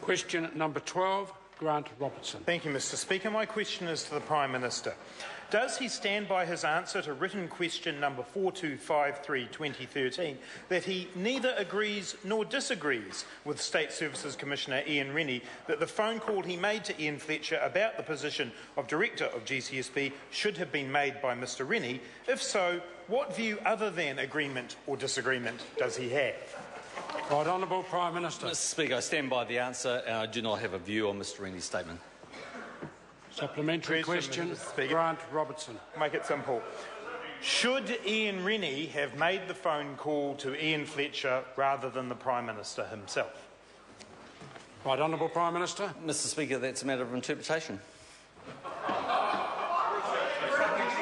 Question number 12, Grant Robertson. Thank you, Mr Speaker. My question is to the Prime Minister. Does he stand by his answer to written question number 4253/2013 that he neither agrees nor disagrees with State Services Commissioner Ian Rennie that the phone call he made to Ian Fletcher about the position of Director of GCSB should have been made by Mr Rennie? If so, what view other than agreement or disagreement does he have? Right Honourable Prime Minister. Mr Speaker, I stand by the answer and I do not have a view on Mr Rennie's statement. Supplementary question, Grant Robertson. Make it simple. Should Ian Rennie have made the phone call to Ian Fletcher rather than the Prime Minister himself? Right Honourable Prime Minister. Mr Speaker, that's a matter of interpretation.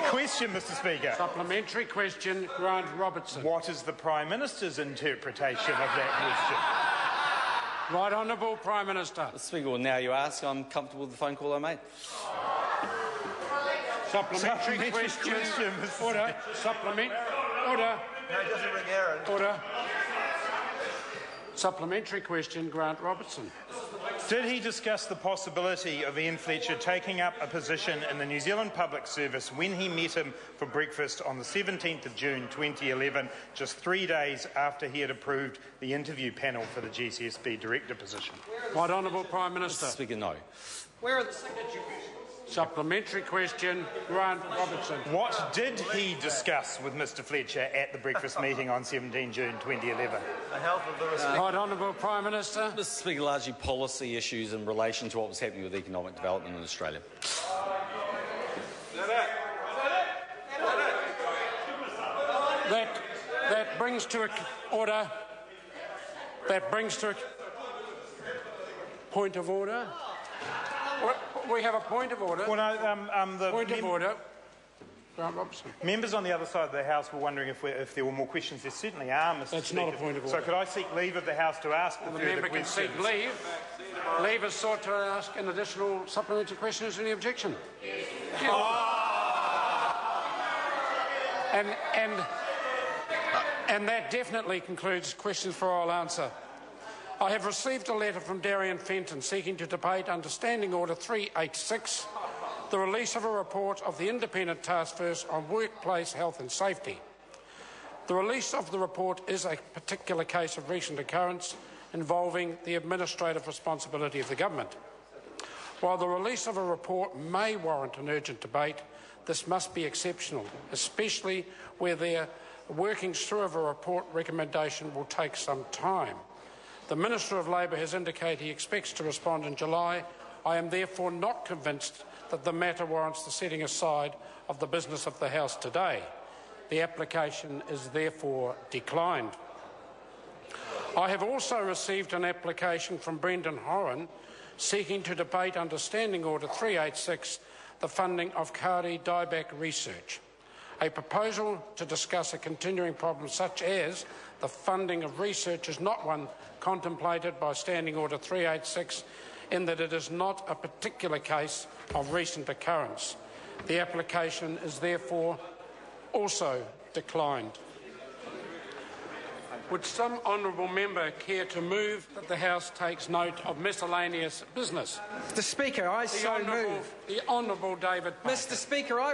Question, Mr Speaker. Supplementary question, Grant Robertson. What is the Prime Minister's interpretation of that question? Right Honourable Prime Minister. Mr Speaker, well, now you ask, I'm comfortable with the phone call I made. Supplementary question. Order. Supplement. Order. No, it doesn't ring Aaron. Order. Supplementary question, Grant Robertson. Did he discuss the possibility of Ian Fletcher taking up a position in the New Zealand Public Service when he met him for breakfast on the 17th of June 2011, just 3 days after he had approved the interview panel for the GCSB Director position? Right Honourable Prime Minister. Mr Speaker, no. Where are the signatures? Supplementary question, Grant Robertson. What did he discuss with Mr Fletcher at the breakfast meeting on 17 June 2011? The health of the respect. Right Honourable Prime Minister. Mr Speaker, largely policy issues in relation to what was happening with economic development in Australia. That brings to a order. That brings to a point of order. We have a point of order. Well, no, the point of order. Grant Robertson. Members on the other side of the House were wondering if there were more questions. There certainly are, Mr That's Speaker. not a point of order. So could I seek leave of the House to ask Well, the further member questions? can seek leave. Leave is sought to ask an additional supplementary question. Is there any objection? Yes. And that definitely concludes questions for oral answer. I have received a letter from Darian Fenton seeking to debate under Standing Order 386 the release of a report of the Independent Task Force on Workplace Health and Safety. The release of the report is a particular case of recent occurrence involving the administrative responsibility of the government. While the release of a report may warrant an urgent debate, this must be exceptional, especially where the workings through of a report recommendation will take some time. The Minister of Labour has indicated he expects to respond in July. I am therefore not convinced that the matter warrants the setting aside of the business of the House today. The application is therefore declined. I have also received an application from Brendan Horan seeking to debate under Standing Order 386 the funding of Kāri dieback research. A proposal to discuss a continuing problem such as the funding of research is not one contemplated by Standing Order 386 in that it is not a particular case of recent occurrence. The application is therefore also declined. Would some honourable member care to move that the House takes note of miscellaneous business? Mr Speaker, I so move. The Honourable David Parker. Mr Speaker, I